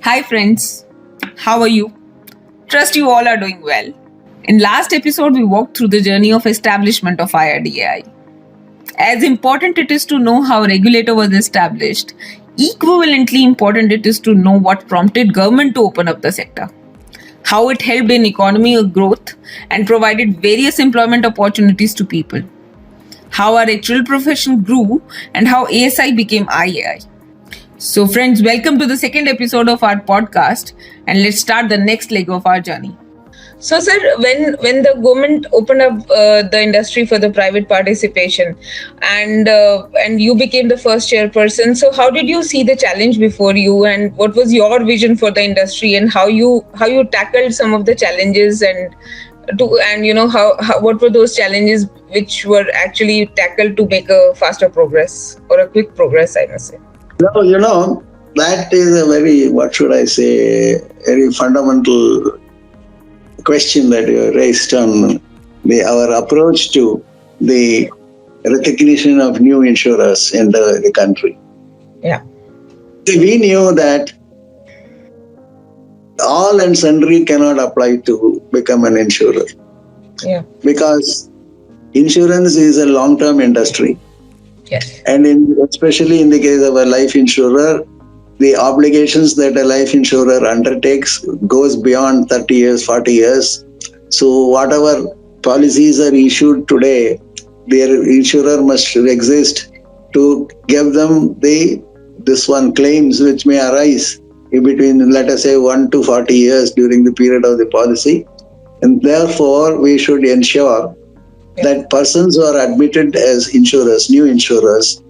Hi friends, how are you? Trust you all are doing well. In last episode we walked through the journey of establishment of IRDAI. As important it is to know how a regulator was established, equivalently important it is to know what prompted government to open up the sector, how it helped in economy growth and provided various employment opportunities to people, how our actual profession grew and how ASI became IAI. So, friends, welcome to the second episode of our podcast, and let's start the next leg of our journey. So, sir, when the government opened up the industry for the private participation, and you became the first chairperson, so how did you see the challenge before you, and what was your vision for the industry, and how you tackled some of the challenges, how what were those challenges which were actually tackled to make a faster progress or a quick progress, I must say. No, that is a very, very fundamental question that you raised on our approach to the recognition of new insurers in the country. Yeah. We knew that all and sundry cannot apply to become an insurer. Yeah. Because insurance is a long-term industry. Yes. And especially in the case of a life insurer, the obligations that a life insurer undertakes goes beyond 30 years, 40 years. So whatever policies are issued today, their insurer must exist to give them claims which may arise in between, let us say, 1 to 40 years during the period of the policy. And therefore, we should ensure that persons who are admitted as insurers, new insurers,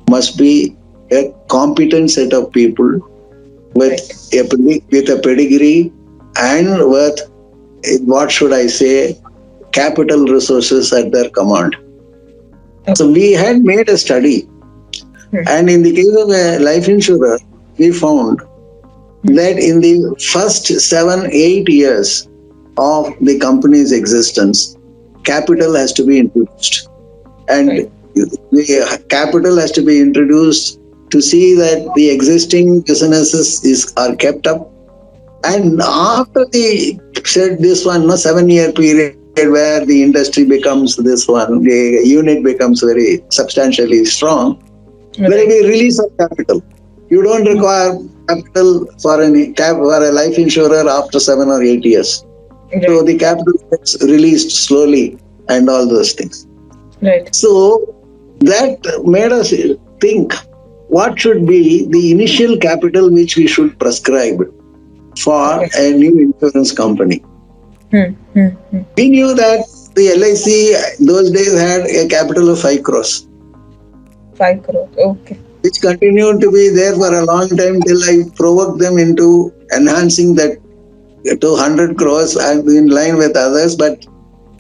must be a competent set of people with a pedigree and with, capital resources at their command. Okay. So we had made a study, and in the case of a life insurer, we found that in the first 7-8 years of the company's existence, capital has to be introduced. And the capital has to be introduced to see that the existing businesses are kept up. And after the 7-year period where the industry becomes the unit becomes very substantially strong, there will be release of capital. You don't require capital for a life insurer after 7 or 8 years. Right. So the capital gets released slowly and all those things. Right. So that made us think what should be the initial capital which we should prescribe for a new insurance company. We knew that the LIC those days had a capital of 5 crores. 5 crores, okay. Which continued to be there for a long time till I provoked them into enhancing that to 100 crores and in line with others. But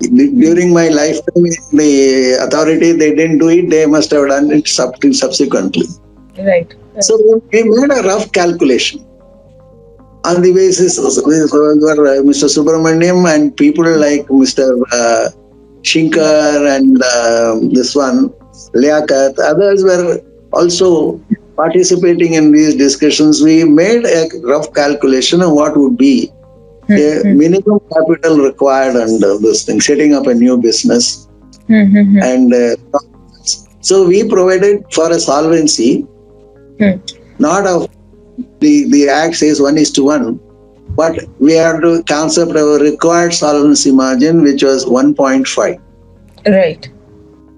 during my lifetime, the authority, they didn't do it. They must have done it subsequently. Right. So we made a rough calculation on the basis of Mr. Subramaniam and people like Mr. Shinkar and Liaquat. Others were also participating in these discussions. We made a rough calculation of what would be a minimum capital required under this thing, setting up a new business. And so we provided for a solvency, not of the Act says 1:1, but we had to concept of a required solvency margin, which was 1.5. Right.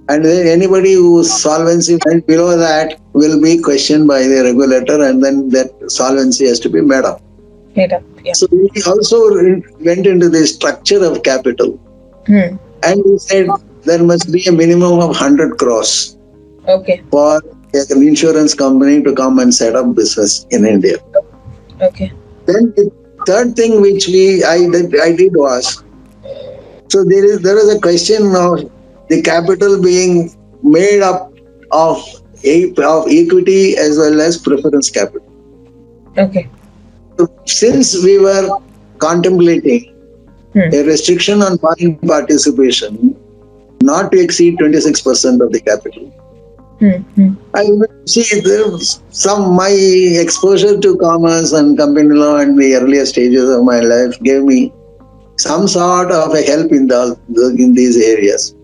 And then anybody whose solvency went below that will be questioned by the regulator, and then that solvency has to be made up. Yeah. So we also went into the structure of capital, and we said there must be a minimum of 100 crores for an insurance company to come and set up business in India. Okay. Then the third thing which I did was, so there is a question of the capital being made up of equity as well as preference capital. Okay. Since we were contemplating a restriction on foreign participation not to exceed 26% of the capital, I will see some my exposure to commerce and company law in the earlier stages of my life gave me some sort of a help in these areas.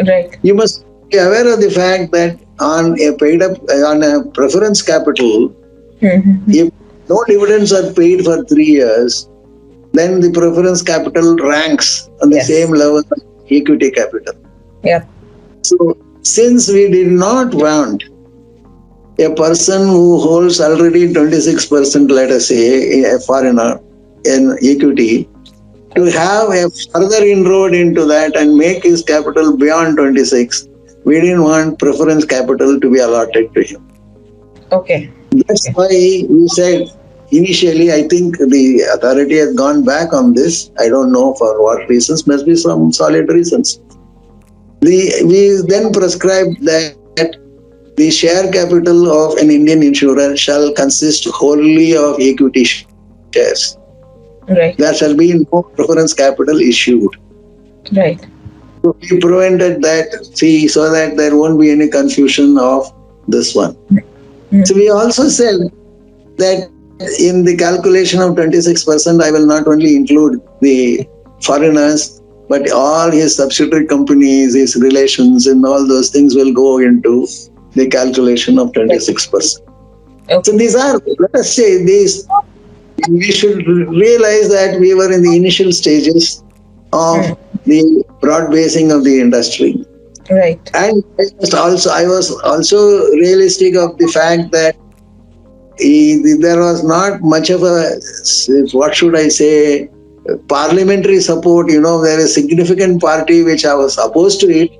Right. You must be aware of the fact that on a preference capital, if no dividends are paid for 3 years, then the preference capital ranks on the Yes. same level as equity capital. Yeah. So, since we did not want a person who holds already 26%, let us say, a foreigner in equity, to have a further inroad into that and make his capital beyond 26, we didn't want preference capital to be allotted to him. Okay. That's why we said initially, I think the authority has gone back on this. I don't know for what reasons, must be some solid reasons. We then prescribed that the share capital of an Indian insurer shall consist wholly of equity shares. Right. There shall be no preference capital issued. Right. So we prevented that fee so that there won't be any confusion of this one. So we also said that in the calculation of 26%, I will not only include the foreigners, but all his subsidiary companies, his relations, and all those things will go into the calculation of 26%. Okay. So these are, let us say, these. We should realize that we were in the initial stages of the broad basing of the industry. Right. And I was also realistic of the fact that there was not much of a, what should I say, parliamentary support. You know, there is a significant party which I was opposed to it,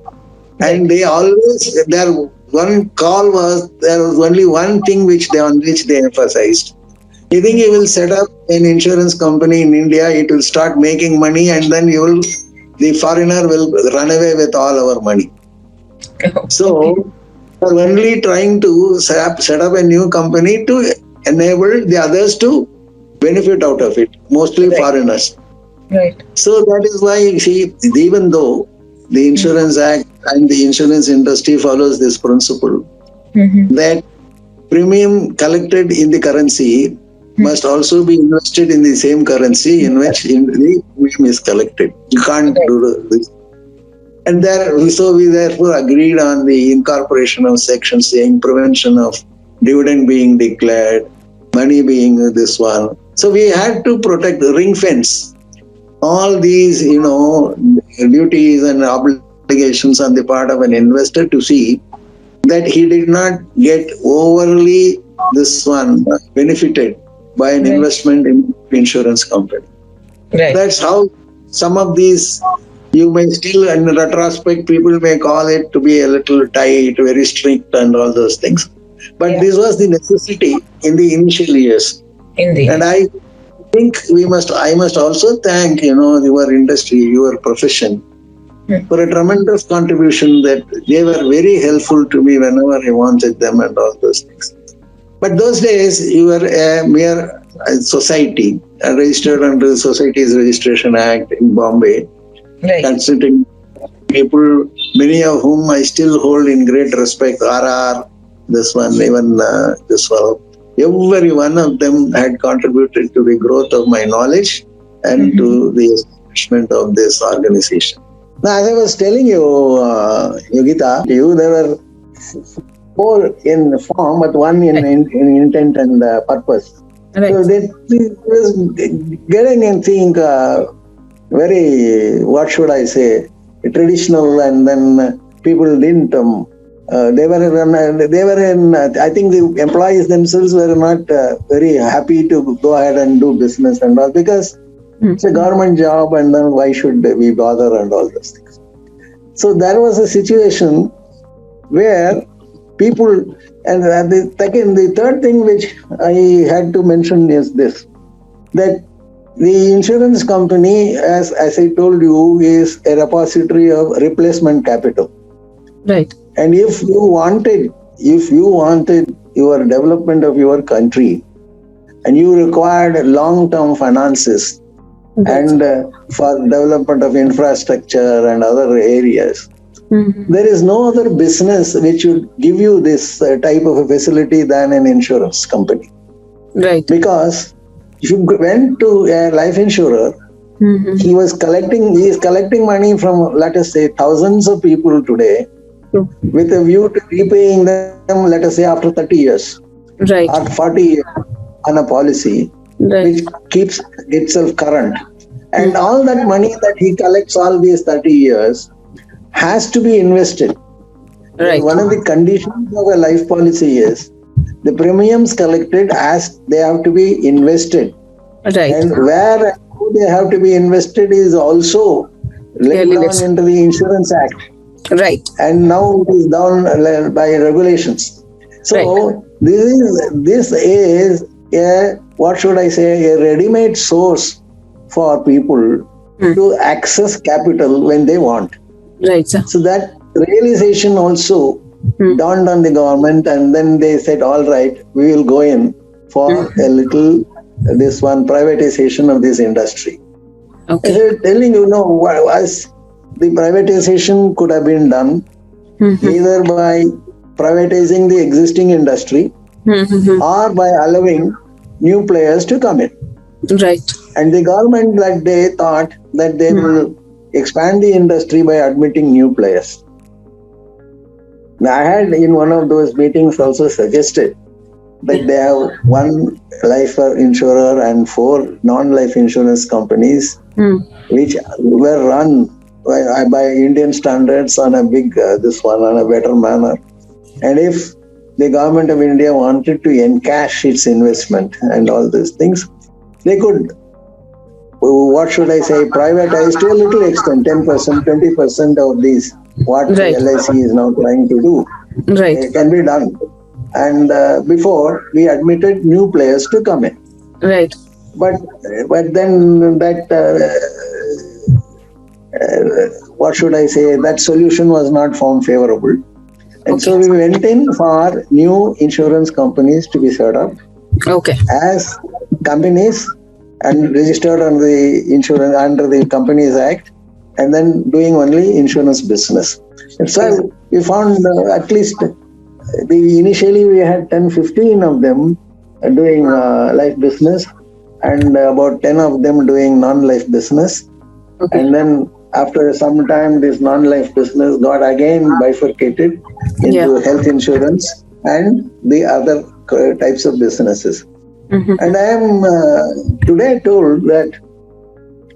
and they always, their one call was, there was only one thing on which they emphasized. You think you will set up an insurance company in India, it will start making money, and then the foreigner will run away with all our money. So, we're only trying to set up a new company to enable the others to benefit out of it, mostly foreigners. Right. So that is why you see, even though the Insurance Act and the insurance industry follows this principle, that premium collected in the currency must also be invested in the same currency in which the premium is collected. You can't do this. And so we therefore agreed on the incorporation of sections saying prevention of dividend being declared, money being this one. So we had to protect the ring fence all these, duties and obligations on the part of an investor to see that he did not get overly benefited by an investment in insurance company. Right. That's how some of these, you may still, in retrospect, people may call it to be a little tight, very strict and all those things. But this was the necessity in the initial years. Indeed. And I think I must also thank, your industry, your profession, for a tremendous contribution that they were very helpful to me whenever I wanted them and all those things. But those days, you were a mere society, registered under the Societies Registration Act in Bombay, considering people, many of whom I still hold in great respect, RR, this one, even this one. Every one of them had contributed to the growth of my knowledge and to the establishment of this organization. Now, as I was telling you, Yogita, there were 4 in form, but 1 in intent and purpose. Right. So they was getting and think very, what should I say, traditional, and then people didn't. They were in. I think the employees themselves were not very happy to go ahead and do business and all, because it's a government job, and then why should we bother and all those things. So there was a situation where people, and the third thing which I had to mention is this, that the insurance company, as I told you, is a repository of replacement capital. Right. And if you wanted your development of your country, and you required long-term finances, and for development of infrastructure and other areas, There is no other business which would give you this type of a facility than an insurance company. Right. Because if you went to a life insurer, he is collecting money from, let us say, thousands of people today with a view to repaying them, let us say, after 30 years Right. or 40 years on a policy Right. which keeps itself current. And all that money that he collects all these 30 years has to be invested. Right. One of the conditions of a life policy is the premiums collected as they have to be invested. Right. And where and how they have to be invested is also laid Clearly down listed. into the Insurance Act. Right. And now it is down by regulations. So this is a, what should I say, a ready-made source for people to access capital when they want. Right, sir. So that realization also dawned on the government, and then they said, all right, we will go in for a little this one privatization of this industry. Okay. I said, telling you, was the privatization could have been done either by privatizing the existing industry or by allowing new players to come in. Right. And the government that day thought that they will expand the industry by admitting new players. I had in one of those meetings also suggested that they have one life insurer and 4 non-life insurance companies which were run by Indian standards on a big, on a better manner. And if the government of India wanted to encash its investment and all these things, they could, what should I say, privatize to a little extent, 10%, 20% of these, what LIC is now trying to do. Right. It can be done. And before, we admitted new players to come in. Right. But then that, what should I say, that solution was not found favorable. And so we went in for new insurance companies to be set up as companies and registered under the Companies Act, and then doing only insurance business. And so we found at least initially we had 10-15 of them doing life business, and about 10 of them doing non-life business. And then after some time, this non-life business got again bifurcated into health insurance and the other types of businesses. And I am today told that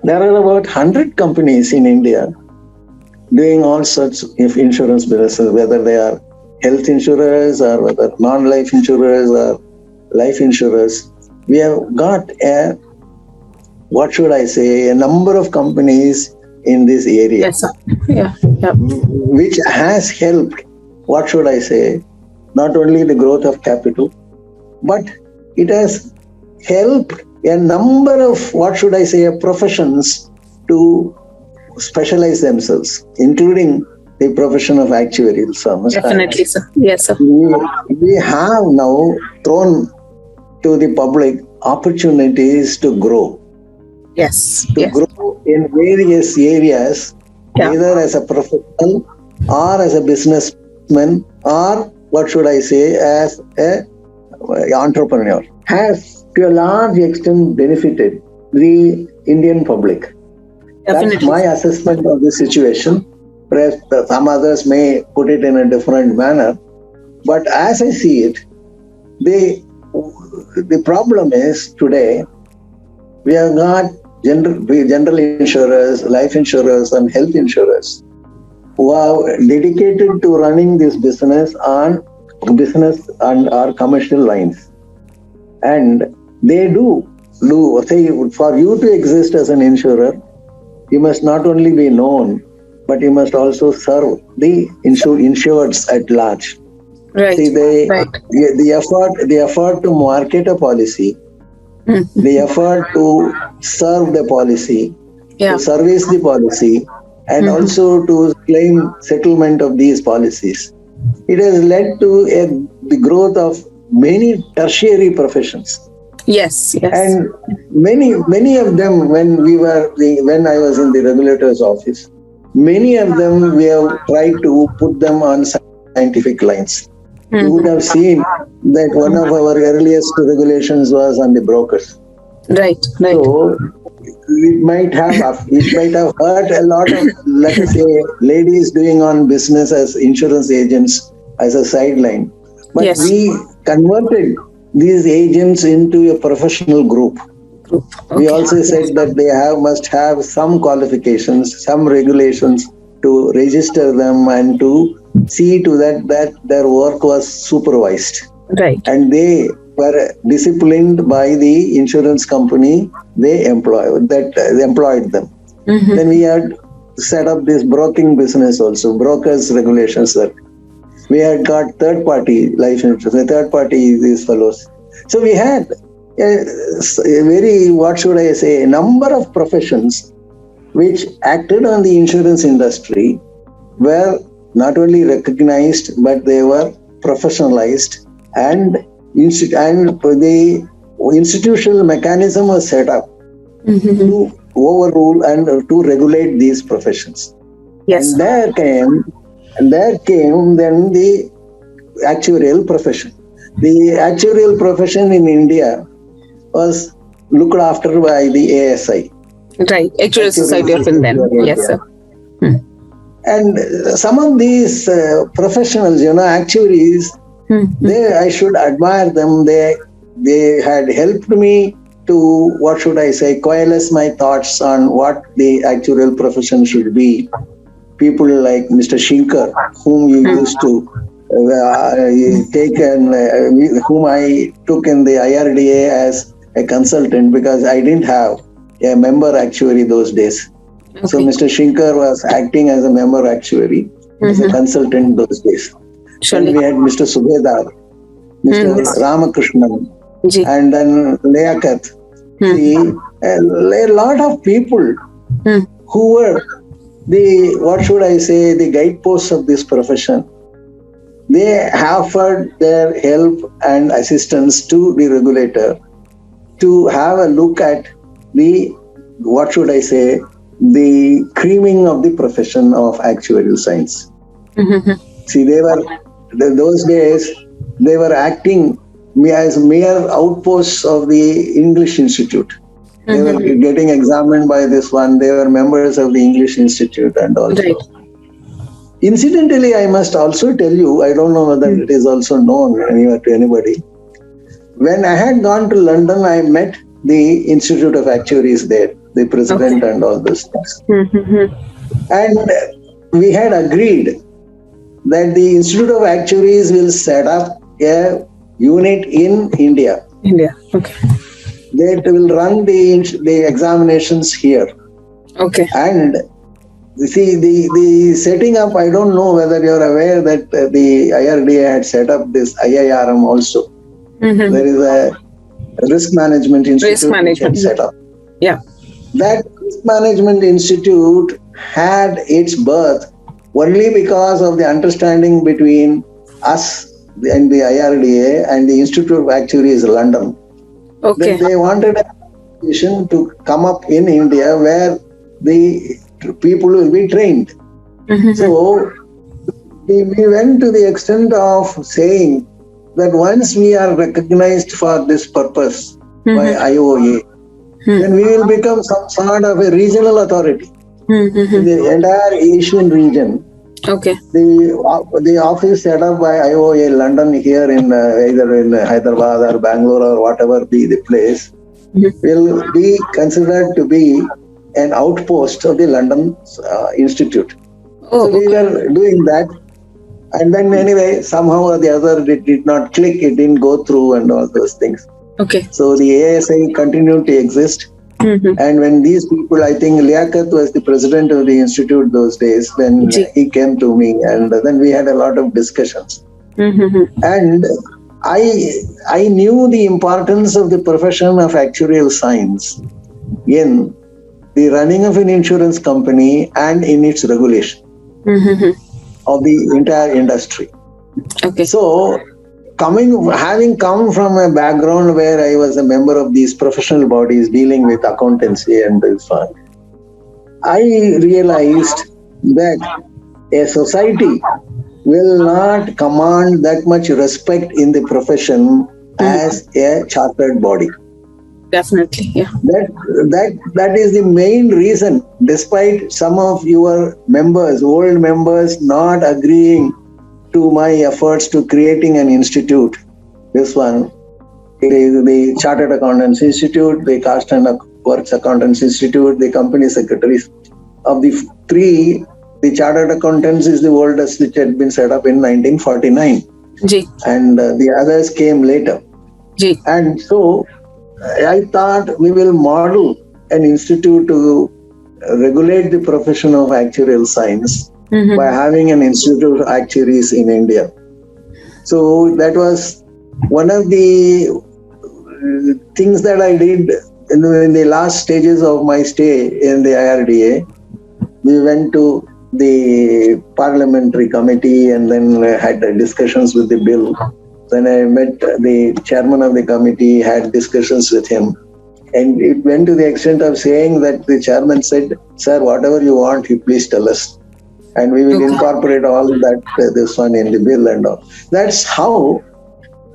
there are about 100 companies in India doing all sorts of insurance businesses, whether they are health insurers or whether non-life insurers or life insurers. We have got a number of companies in this area. Yes, sir. Yeah. Which has helped, not only the growth of capital, but it has helped a number of, professions to specialize themselves, including the profession of actuarial firms. Definitely, sir. Yes, sir. We have now thrown to the public opportunities to grow. Yes. Grow in various areas, either as a professional or as a businessman or as a entrepreneur, has to a large extent benefited the Indian public. Definitely. That's my assessment of the situation. Perhaps some others may put it in a different manner, but as I see it, the problem is today we have got general insurers, life insurers, and health insurers who are dedicated to running this business and our commercial lines. And they do say, for you to exist as an insurer, you must not only be known, but you must also serve the insureds at large. Right. See, the effort to market a policy, the effort to serve the policy, to service the policy, and also to claim settlement of these policies. It has led to the growth of many tertiary professions. Yes. And many of them, when I was in the regulator's office, Many of them we have tried to put them on scientific lines. You would have seen that one of our earliest regulations was on the brokers. Right, right. So it might have hurt a lot of, let us say, ladies doing on business as insurance agents as a sideline. But Yes. we converted these agents into a professional group. Group. We Okay. also said that they must have some qualifications, some regulations to register them and to see to that their work was supervised. Right. And they were disciplined by the insurance company they employed them. Mhm. Then we had set up this broking business also, brokers regulations that we had got third party life insurance, the third party these fellows. So we had a very, what should I say, a number of professions which acted on the insurance industry were not only recognized but they were professionalized, and the institutional mechanism was set up Mhm. to overrule and to regulate these professions. Yes. And there came then the actuarial profession. The actuarial profession in India was looked after by the ASI. Right. Actuarial Society of Finland. Yes, sir. And some of these professionals, actuaries, I should admire them. They had helped me to, what should I say, coalesce my thoughts on what the actuarial profession should be. People like Mr. Shinkar, whom you used to take and whom I took in the IRDA as a consultant because I didn't have a member actuary those days. Okay. So Mr. Shinkar was acting as a member actuary, as a consultant those days. Surely. Then we had Mr. Subedar, Mr. Ramakrishnan, Ji. and then Liaquat. See, a lot of people who were the, what should I say, the guideposts of this profession. They offered their help and assistance to the regulator to have a look at the, what should I say, the creaming of the profession of actuarial science. See, those days, they were acting as mere outposts of the English Institute. They were getting examined by this one. They were members of the English Institute and all. Right. Incidentally, I must also tell you, I don't know whether it is also known anywhere to anybody. When I had gone to London, I met the Institute of Actuaries there, the president and all those things. And we had agreed that the Institute of Actuaries will set up a unit in India. India. Okay. They will run the examinations here. Okay. And you see, the setting up, I don't know whether you're aware that the IRDA had set up this IIRM also. There is a risk management institute which had set up. Yeah. That risk management institute had its birth only because of the understanding between us and the IRDA and the Institute of Actuaries London. Okay. That they wanted a institution to come up in India where the people will be trained. So we went to the extent of saying that once we are recognized for this purpose by IOA, then we will become some sort of a regional authority in the entire Asian region. Okay. The office set up by IOA London here in either in Hyderabad or Bangalore or whatever be the place will be considered to be an outpost of the London Institute. Oh, So we were doing that. And then anyway, somehow or the other, it did not click, it didn't go through and all those things. Okay. So the ASI continued to exist. And when these people, I think Liaquat was the president of the institute those days, then he came to me and then we had a lot of discussions. And I knew the importance of the profession of actuarial science in the running of an insurance company and in its regulation of the entire industry. Okay. So, having come from a background where I was a member of these professional bodies dealing with accountancy and this one, I realized that a society will not command that much respect in the profession as a chartered body. Definitely, yeah. That is the main reason, despite some of your members, old members, not agreeing to my efforts to creating an institute. This one, the Chartered Accountants Institute, the Caste and Works Accountants Institute, the company secretaries. Of the three, the Chartered Accountants is the oldest, which had been set up in 1949. Ji. And the others came later. Ji. And so I thought we will model an institute to regulate the profession of actuarial science by having an institute of actuaries in India. So that was one of the things that I did in the last stages of my stay in the IRDA. We went to the parliamentary committee and then had discussions with the bill. Then I met the chairman of the committee, had discussions with him. And it went to the extent of saying that the chairman said, "Sir, whatever you want, you please tell us. And we will incorporate all that, this one in the bill and all." That's how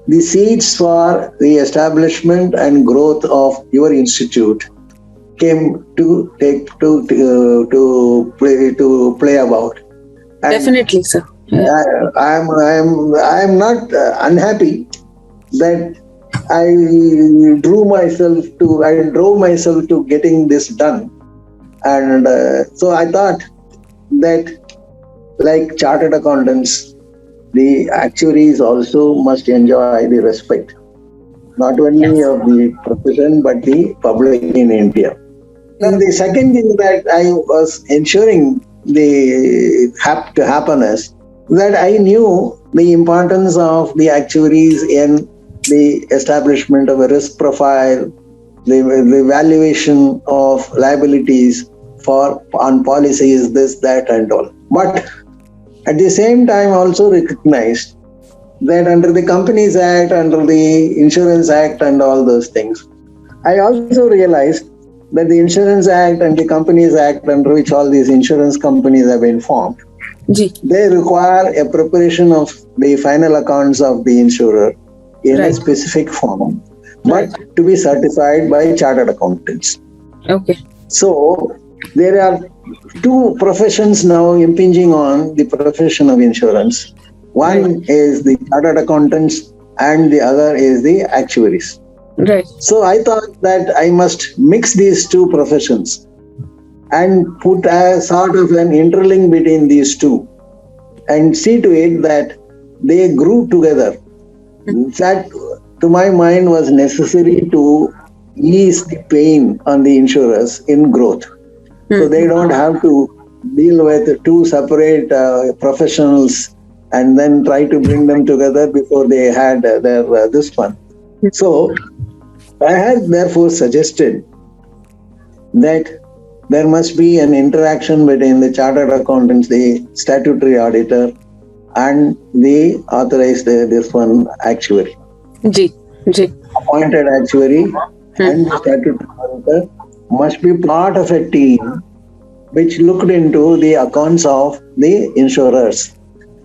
the seeds for the establishment and growth of your institute came to play about. And definitely, sir. Yeah. I'm not unhappy that I drove myself to getting this done. And so I thought that, like chartered accountants, the actuaries also must enjoy the respect, not only of the profession, but the public in India. And the second thing that I was ensuring to happen is that I knew the importance of the actuaries in the establishment of a risk profile, the valuation of liabilities on policies, this, that, and all. But at the same time, also recognized that under the Companies Act, under the Insurance Act, and all those things, I also realized that the Insurance Act and the Companies Act, under which all these insurance companies have been formed, they require a preparation of the final accounts of the insurer in a specific form, but to be certified by chartered accountants. Okay. So there are two professions now impinging on the profession of insurance. One is the chartered accountants and the other is the actuaries. Right. So I thought that I must mix these two professions and put a sort of an interlink between these two and see to it that they grew together. That, to my mind, was necessary to ease the pain on the insurers in growth. So they don't have to deal with two separate professionals and then try to bring them together before they had their this one. So I had therefore suggested that there must be an interaction between the chartered accountants, the statutory auditor, and the authorized actuary. Appointed actuary and statutory auditor must be part of a team which looked into the accounts of the insurers.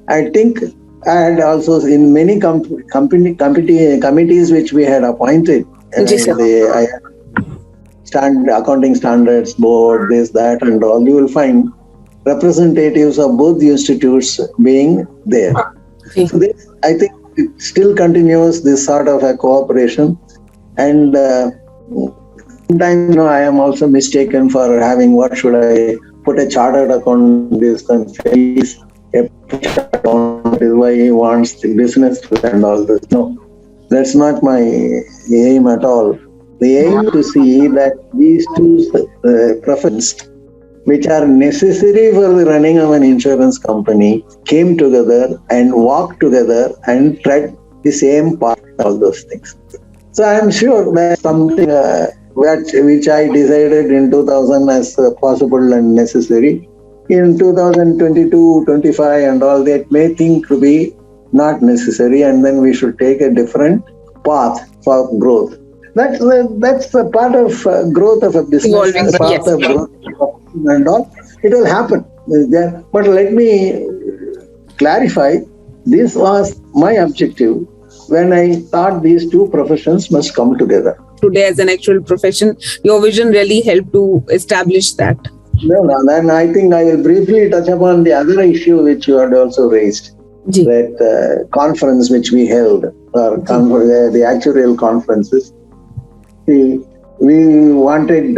I think, and also in many committees which we had appointed, the accounting standards board, this, that, and all, you will find representatives of both the institutes being there. So this, I think, it still continues this sort of a cooperation. And sometimes, I am also mistaken for having, what should I put, a chartered account, this and fees, a account is why he wants the business and all this. No, that's not my aim at all. The aim to see that these two professions, which are necessary for the running of an insurance company, came together and walked together and tread the same path, all those things. So I am sure that something which I decided in 2000 as possible and necessary, in 2022, 25 and all that may think to be not necessary, and then we should take a different path for growth. That's a part of growth of a business, part of growth and all. It will happen. But let me clarify, this was my objective when I thought these two professions must come together. Today, as an actual profession, your vision really helped to establish that. No, then I think I will briefly touch upon the other issue which you had also raised. Ji. That conference which we held, or the actuarial conferences. See, we wanted,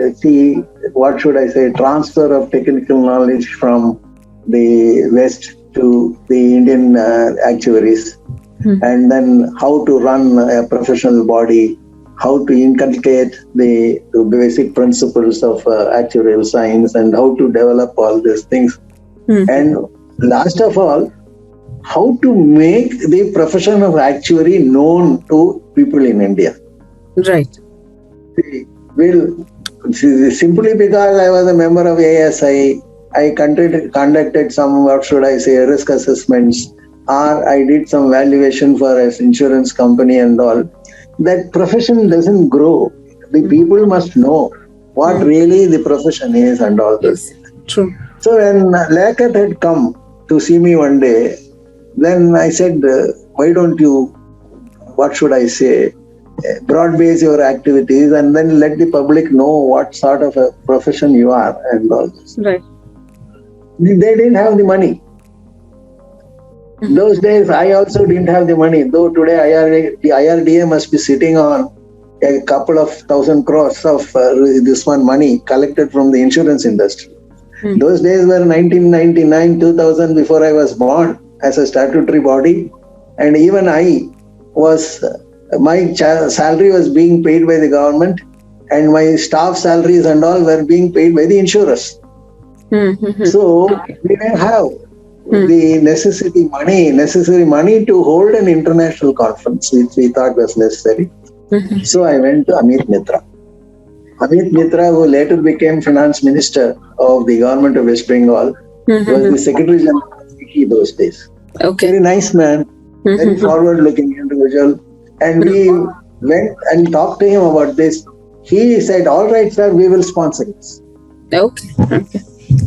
what should I say, transfer of technical knowledge from the West to the Indian actuaries, and then how to run a professional body, how to inculcate the basic principles of actuarial science, and how to develop all these things. And last of all, how to make the profession of actuary known to people in India. Right. Well, simply because I was a member of ASI, I conducted some, what should I say, risk assessments, or I did some valuation for an insurance company and all. That profession doesn't grow. The people must know what really the profession is and all this. True. So when Lakat had come to see me one day, then I said, why don't you, what should I say, broad base your activities and then let the public know what sort of a profession you are and all this. Right. They didn't have the money. Those days, I also didn't have the money. Though today, the IRDAI must be sitting on a couple of 1,000 crores of this one money collected from the insurance industry. Those days were 1999, 2000, before I was born as a statutory body. And even I was, my salary was being paid by the government, and my staff salaries and all were being paid by the insurers. So we didn't have the necessary money to hold an international conference, which we thought was necessary. So I went to Amit Mitra. Amit Mitra, who later became finance minister of the government of West Bengal, was the secretary general of FICCI those days. Okay. Very nice man, very forward-looking individual. And we went and talked to him about this. He said, all right, sir, we will sponsor this. Okay.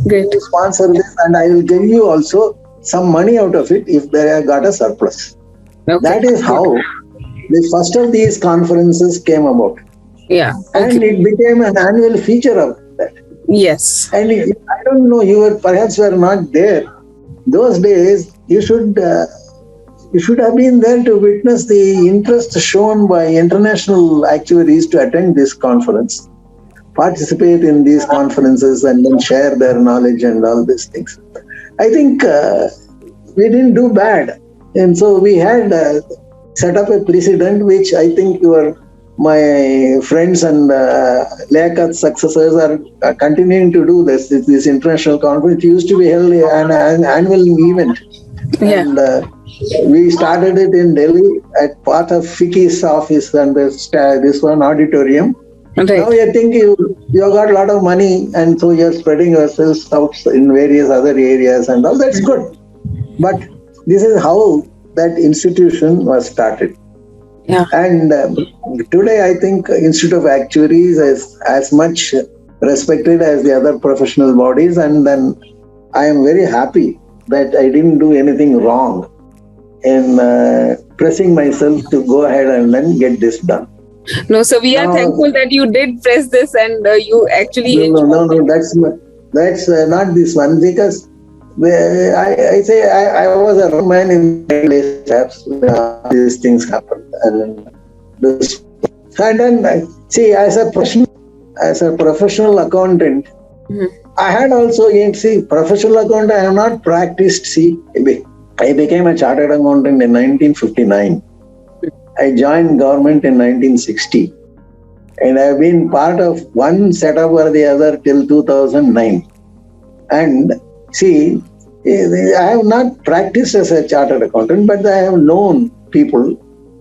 Great. We will sponsor this, and I will give you also some money out of it if they have got a surplus. Okay. That is how the first of these conferences came about. Yeah. And Okay. it became an annual feature of that. Yes. And I don't know, you perhaps were not there. Those days, you should have been there to witness the interest shown by international actuaries to attend this conference, participate in these conferences, and then share their knowledge and all these things. I think we didn't do bad. And so we had set up a precedent, which I think my friends and Liakat's successors are continuing to do this. This international conference used to be held an annual event. Yeah. And we started it in Delhi at part of FICCI's office and this one auditorium. Right. Now you think you have got a lot of money, and so you're spreading yourselves out in various other areas and all. That's good. But this is how that institution was started. Yeah. And today, I think Institute of Actuaries is as much respected as the other professional bodies. And then I am very happy that I didn't do anything wrong in pressing myself to go ahead and then get this done. No, so we are Now- thankful that you did press this and you actually No, that's not this one, because I say I was a wrong man in the place, perhaps these things happened. And then see, as a professional accountant, I had also, professional accountant, I have not practiced. I became a chartered accountant in 1959. I joined government in 1960. And I have been part of one setup or the other till 2009. And see, I have not practiced as a chartered accountant, but I have known people.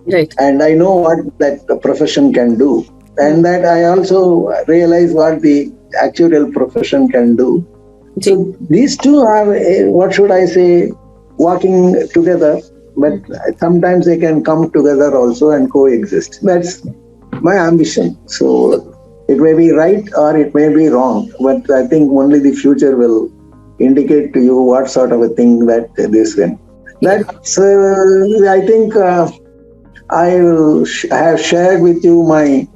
Right. And I know what that profession can do. And that I also realize what the actuarial profession can do. So these two are, what should I say, working together, but sometimes they can come together also and coexist. That's my ambition. So it may be right or it may be wrong, but I think only the future will indicate to you what sort of a thing that this went. That's, I think, have shared with you my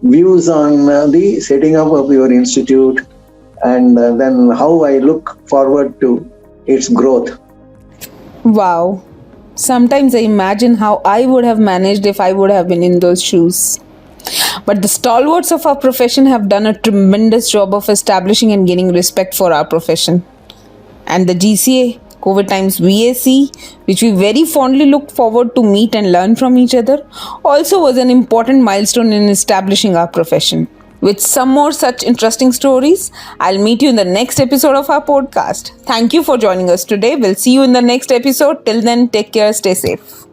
views on the setting up of your institute, and then how I look forward to its growth. Wow. Sometimes I imagine how I would have managed if I would have been in those shoes. But the stalwarts of our profession have done a tremendous job of establishing and gaining respect for our profession. And the GCA, COVID times VAC, which we very fondly look forward to meet and learn from each other, also was an important milestone in establishing our profession. With some more such interesting stories, I'll meet you in the next episode of our podcast. Thank you for joining us today. We'll see you in the next episode. Till then, take care, stay safe.